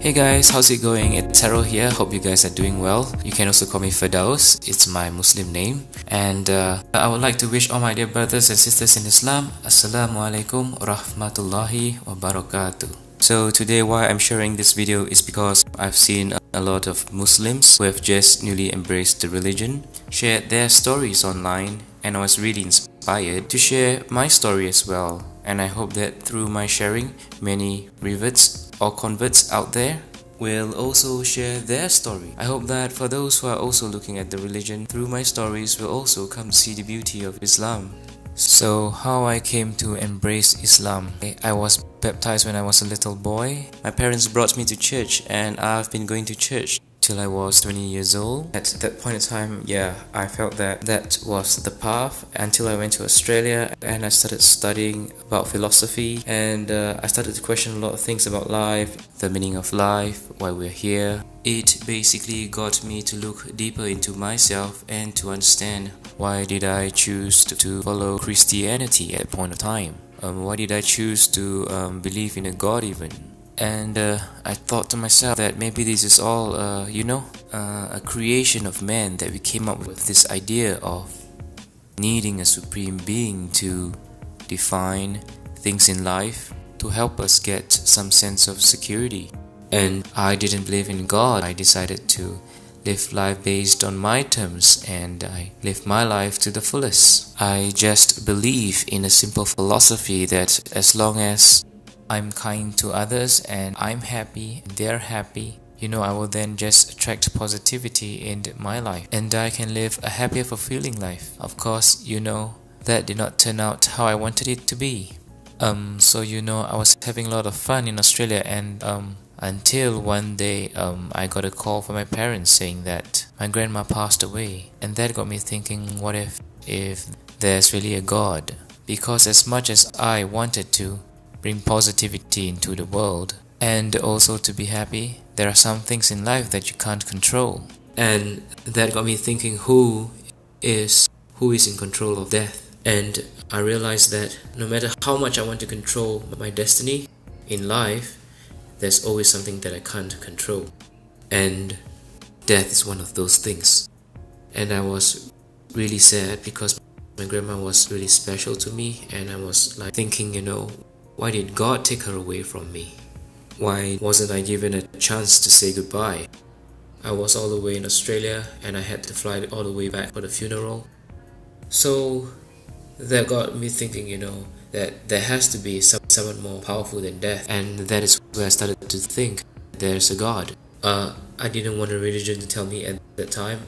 Hey guys, how's it going? It's Shahriar here. Hope you guys are doing well. You can also call me Firdaus. It's my Muslim name. And I would like to wish all my dear brothers and sisters in Islam, Assalamu alaikum rahmatullahi wabarakatuh. So today why I'm sharing this video is because I've seen a lot of Muslims who have just newly embraced the religion shared their stories online, and I was really inspired to share my story as well. And I hope that through my sharing, many reverts or converts out there will also share their story. I hope that for those who are also looking at the religion through my stories will also come to see the beauty of Islam. So how I came to embrace Islam. I was baptized when I was a little boy. My parents brought me to church and I've been going to church till I was 20 years old. At that point in time, I felt that that was the path until I went to Australia and I started studying about philosophy, and I started to question a lot of things about life, the meaning of life, why we're here. It basically got me to look deeper into myself and to understand why did I choose to follow Christianity at a point of time. Why did I choose to believe in a God even? And I thought to myself that maybe this is all, a creation of man, that we came up with this idea of needing a supreme being to define things in life, to help us get some sense of security. And I didn't believe in God. I decided to live life based on my terms, and I live my life to the fullest. I just believe in a simple philosophy that as long as I'm kind to others and I'm happy, they're happy, I will then just attract positivity in my life and I can live a happier, fulfilling life. Of course, that did not turn out how I wanted it to be. I was having a lot of fun in Australia, and until one day I got a call from my parents saying that my grandma passed away, and that got me thinking, what if there's really a God? Because as much as I wanted to bring positivity into the world and also to be happy, there are some things in life that you can't control. And that got me thinking, who is in control of death? And I realized that no matter how much I want to control my destiny in life, there's always something that I can't control, and death is one of those things. And I was really sad because my grandma was really special to me, and I was like thinking, why did God take her away from me? Why wasn't I given a chance to say goodbye? I was all the way in Australia and I had to fly all the way back for the funeral. So that got me thinking, that there has to be someone more powerful than death. And that is where I started to think there's a God. I didn't want a religion to tell me at that time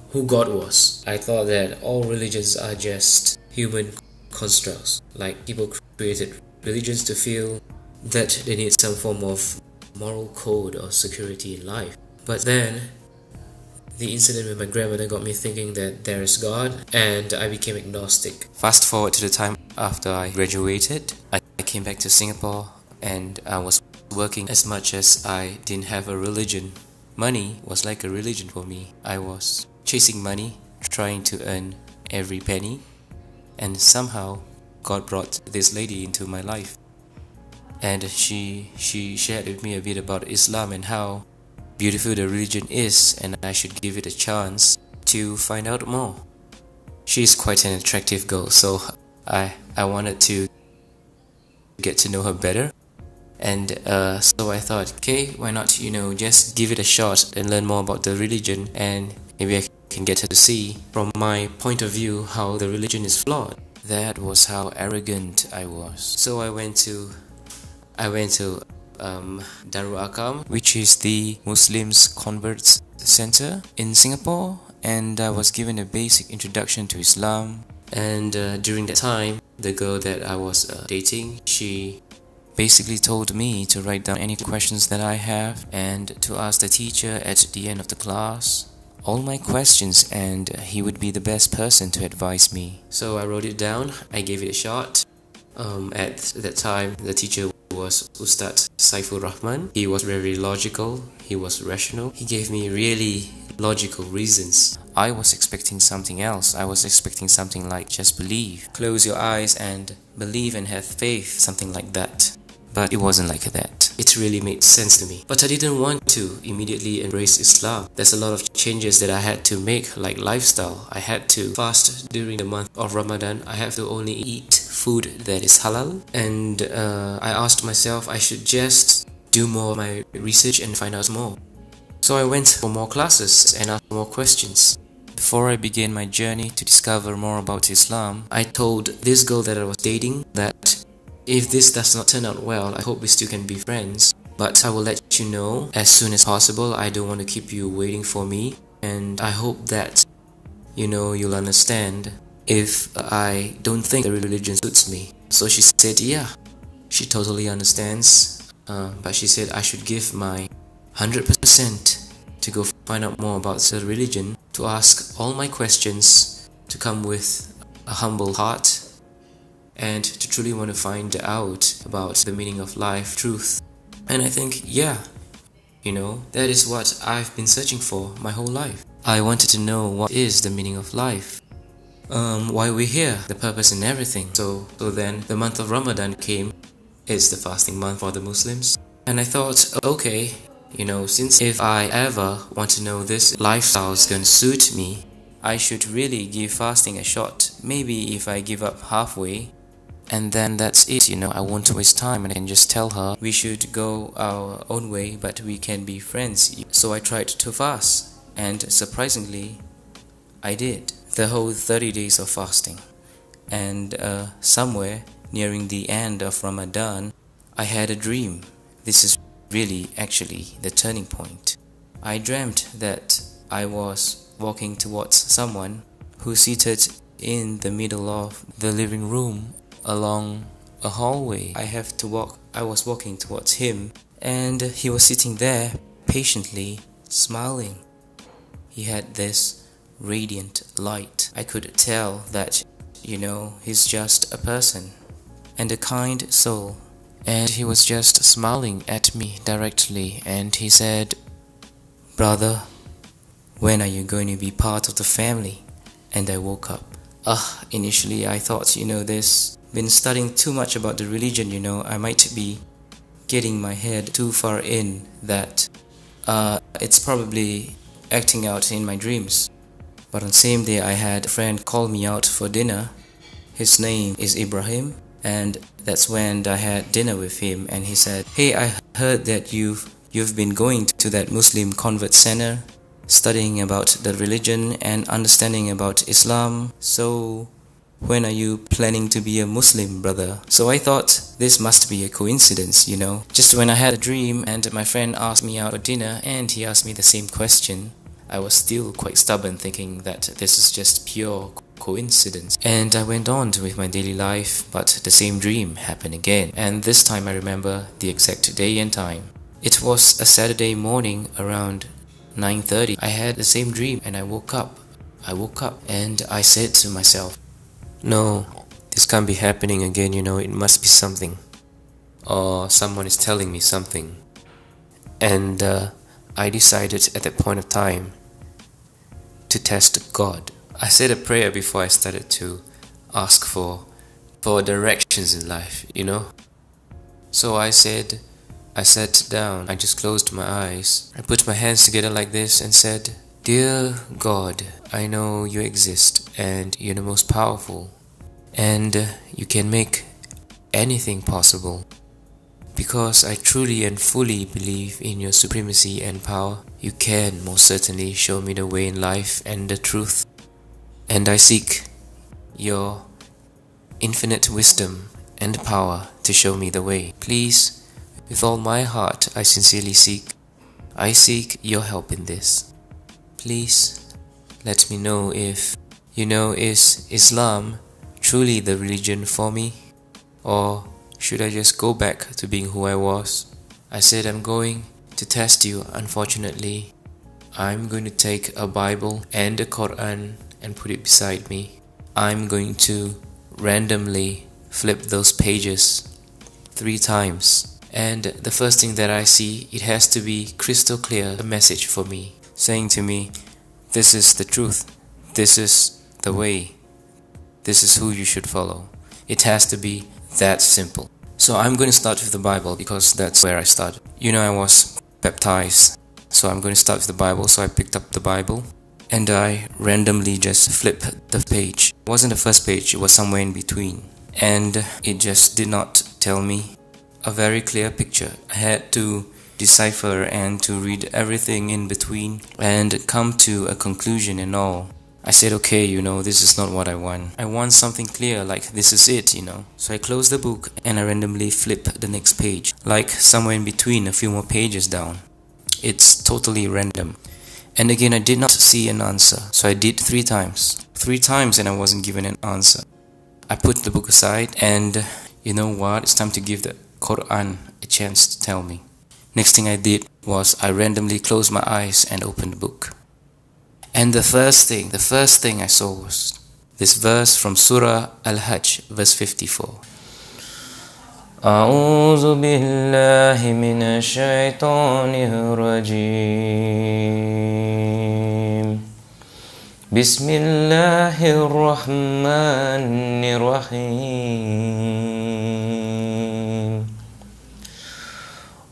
who God was. I thought that all religions are just human constructs, like people created religions to feel that they need some form of moral code or security in life. But then the incident with my grandmother got me thinking that there is God, and I became agnostic. Fast forward to the time after I graduated, I came back to Singapore and I was working. As much as I didn't have a religion, money was like a religion for me. I was chasing money, trying to earn every penny, and somehow God brought this lady into my life, and she shared with me a bit about Islam and how beautiful the religion is, and I should give it a chance to find out more. She's quite an attractive girl, so I wanted to get to know her better, and so I thought, okay, why not just give it a shot and learn more about the religion, and maybe I can get her to see from my point of view how the religion is flawed. That was how arrogant I was. So I went to Darul Akam, which is the Muslims Converts Center in Singapore, and I was given a basic introduction to Islam. And during that time, the girl that I was dating, she basically told me to write down any questions that I have and to ask the teacher at the end of the class all my questions, and he would be the best person to advise me. So I wrote it down, I gave it a shot. At that time, the teacher was Ustad Saiful Rahman. He was very logical, he was rational, he gave me really logical reasons. I was expecting something else. I was expecting something like just believe, close your eyes and believe and have faith, something like that. But it wasn't like that. it really made sense to me. But I didn't want to immediately embrace Islam. There's a lot of changes that I had to make, like lifestyle. I had to fast during the month of Ramadan. I have to only eat food that is halal. And I asked myself I should just do more of my research and find out more. So I went for more classes and asked more questions. Before I began my journey to discover more about Islam, I told this girl that I was dating that if this does not turn out well, I hope we still can be friends. But I will let you know as soon as possible. I don't want to keep you waiting for me. And I hope that, you'll understand if I don't think the religion suits me. So she said, yeah, she totally understands. But she said I should give my 100% to go find out more about the religion, to ask all my questions, to come with a humble heart, and to truly want to find out about the meaning of life, truth. And I think, yeah, that is what I've been searching for my whole life. I wanted to know what is the meaning of life, why we're here, the purpose and everything. So then the month of Ramadan came. It's the fasting month for the Muslims. And I thought, okay, since if I ever want to know this lifestyle is going to suit me, I should really give fasting a shot. Maybe if I give up halfway, and then that's it, I won't waste time and I can just tell her we should go our own way, but we can be friends. So I tried to fast, and surprisingly, I did the whole 30 days of fasting. And somewhere nearing the end of Ramadan, I had a dream. This is really actually the turning point. I dreamt that I was walking towards someone who seated in the middle of the living room along a hallway. I was walking towards him, and he was sitting there patiently smiling. He had this radiant light. I could tell that, he's just a person and a kind soul. And he was just smiling at me directly, and he said, "Brother, when are you going to be part of the family?" And I woke up. Initially I thought, there's been studying too much about the religion, I might be getting my head too far in that it's probably acting out in my dreams. But on the same day, I had a friend call me out for dinner. His name is Ibrahim. And that's when I had dinner with him, and he said, "Hey, I heard that you've been going to that Muslim convert center, studying about the religion and understanding about Islam. So when are you planning to be a Muslim, brother?" So I thought this must be a coincidence, Just when I had a dream and my friend asked me out for dinner and he asked me the same question, I was still quite stubborn, thinking that this is just pure coincidence. And I went on with my daily life, but the same dream happened again. And this time I remember the exact day and time. It was a Saturday morning around 9:30. I had the same dream and I woke up and I said to myself, "No, this can't be happening again, it must be something. Or someone is telling me something." And I decided at that point of time to test God. I said a prayer before I started to ask for directions in life, So I sat down, I just closed my eyes, I put my hands together like this and said, "Dear God, I know you exist and you're the most powerful, and you can make anything possible. Because I truly and fully believe in your supremacy and power, you can most certainly show me the way in life and the truth. And I seek your infinite wisdom and power to show me the way. Please, with all my heart, I sincerely seek your help in this. Please, let me know if, is Islam truly the religion for me? Or should I just go back to being who I was?" I said, "I'm going to test you. Unfortunately, I'm going to take a Bible and a Quran and put it beside me. I'm going to randomly flip those pages 3 times. And the first thing that I see, it has to be crystal clear, a message for me, saying to me, this is the truth, this is the way, this is who you should follow. It has to be that simple. So I'm going to start with the Bible because that's where I started. I was baptized, so I'm going to start with the Bible. So I picked up the Bible and I randomly just flipped the page. It wasn't the first page, it was somewhere in between. And it just did not tell me a very clear picture. I had to decipher and to read everything in between and come to a conclusion and all. I said, okay, this is not what I want. I want something clear, like this is it. So I closed the book and I randomly flip the next page, like somewhere in between, a few more pages down. It's totally random. And again, I did not see an answer. So I did 3 times. 3 times and I wasn't given an answer. I put the book aside and you know what? It's time to give the Quran a chance to tell me. Next thing I did was I randomly closed my eyes and opened the book. And the first thing I saw was this verse from Surah Al-Hajj, verse 54. أعوذ بالله من الشيطان الرجيم بسم الله الرحمن الرحيم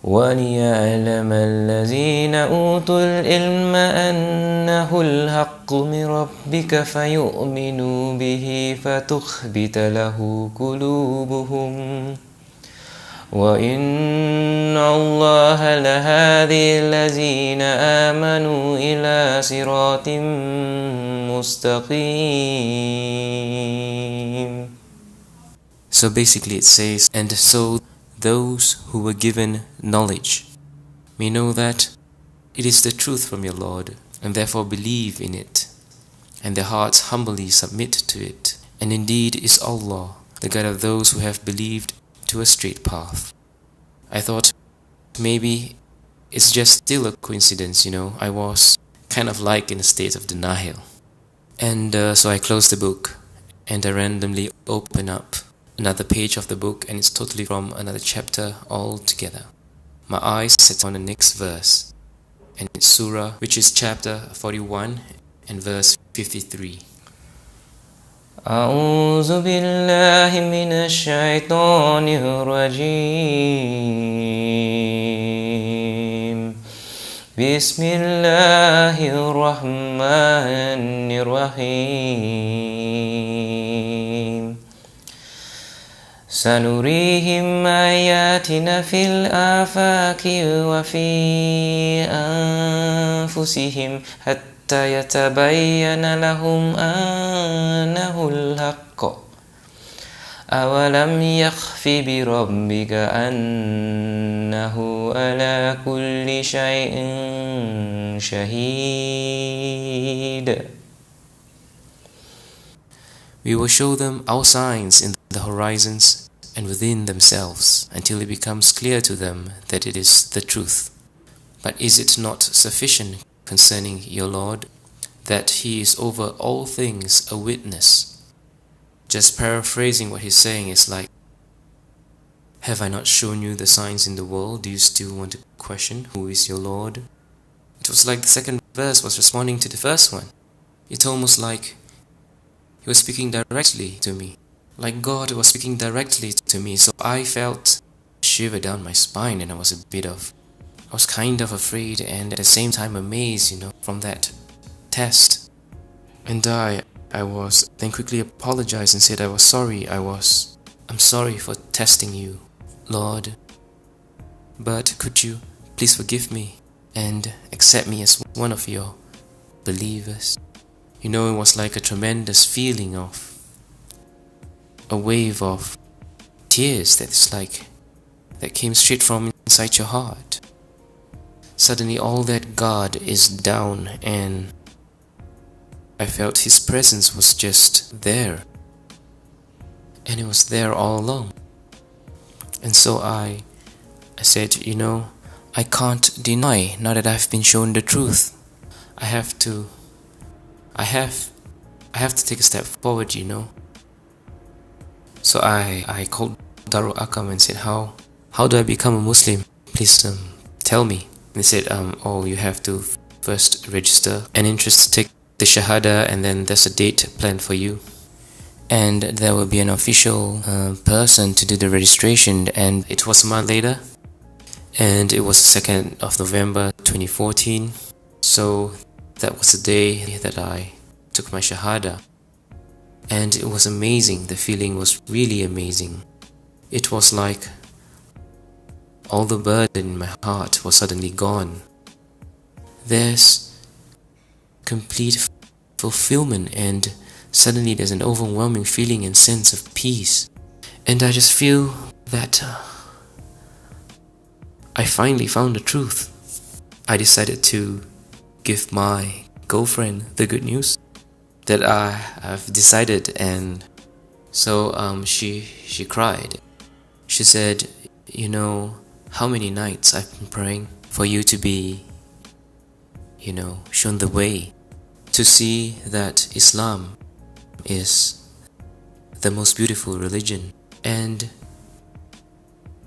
وليعلم الذين أوتوا العلم أنه الحق من ربك فيؤمنوا به فتخبت له قلوبهم وإن الله لهادي الذين آمنوا إلى صراط مستقيم. So basically it says, and so those who were given knowledge may know that it is the truth from your Lord, and therefore believe in it, and their hearts humbly submit to it. And indeed is Allah, the guide of those who have believed to a straight path. I thought maybe it's just still a coincidence, I was kind of like in a state of denial. And so I closed the book and I randomly opened up another page of the book, and it's totally from another chapter altogether. My eyes set on the next verse, and it's Surah, which is chapter 41 and verse 53. أعوذ بالله من الشيطان الرجيم بسم الله الرحمن الرحيم سنريهم آياتنا في الآفاق وفي أنفسهم حتى يتبين لهم أنه الحق أولم يخف بربك أنه على كل شيء شهيد. We will show them our signs in the horizons and within themselves until it becomes clear to them that it is the truth. But is it not sufficient concerning your Lord that He is over all things a witness? Just paraphrasing what he's saying is like, have I not shown you the signs in the world? Do you still want to question who is your Lord? It was like the second verse was responding to the first one. It's almost like He was speaking directly to me, like God was speaking directly to me. So I felt a shiver down my spine, and I was kind of afraid and at the same time amazed, from that test. And I was then quickly apologized and said I was sorry. I'm sorry for testing you, Lord. But could you please forgive me and accept me as one of your believers? It was like a tremendous feeling of a wave of tears that came straight from inside your heart. Suddenly all that God is down, and I felt His presence was just there. And it was there all along. And so I said, I can't deny now that I've been shown the truth. I have to take a step forward, So I called Darul Akam and said, how do I become a Muslim? Please tell me. And they said, you have to first register an interest to take the Shahada, and then there's a date planned for you. and there will be an official person to do the registration, and it was a month later, and it was the 2nd of November 2014. So that was the day that I took my Shahada, and it was amazing. The feeling was really amazing. It was like all the burden in my heart was suddenly gone. There's complete fulfillment, and suddenly there's an overwhelming feeling and sense of peace. And I just feel that I finally found the truth. I decided to give my girlfriend the good news that I've decided, and so she cried. She said, you know, how many nights I've been praying for you to be, shown the way, to see that Islam is the most beautiful religion. And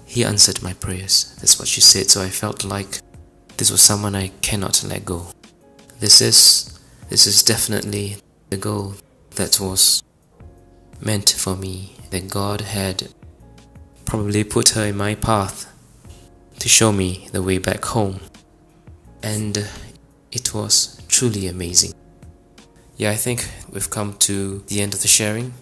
he answered my prayers. That's what she said. So I felt like this was someone I cannot let go. This is definitely the goal that was meant for me, that God had probably put her in my path to show me the way back home. And it was truly amazing. Yeah, I think we've come to the end of the sharing.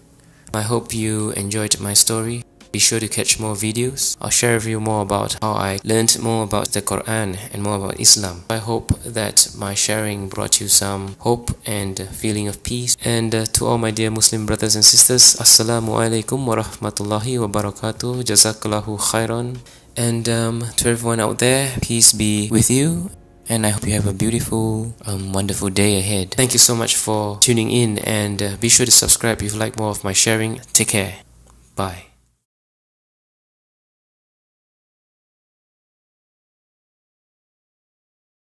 I hope you enjoyed my story. Be sure to catch more videos. I'll share with you more about how I learned more about the Quran and more about Islam. I hope that my sharing brought you some hope and feeling of peace. And to all my dear Muslim brothers and sisters, Assalamu alaikum wa rahmatullahi wa barakatuh. Jazakallahu khairan. And to everyone out there, peace be with you. And I hope you have a beautiful, wonderful day ahead. Thank you so much for tuning in, and be sure to subscribe if you like more of my sharing. Take care. Bye.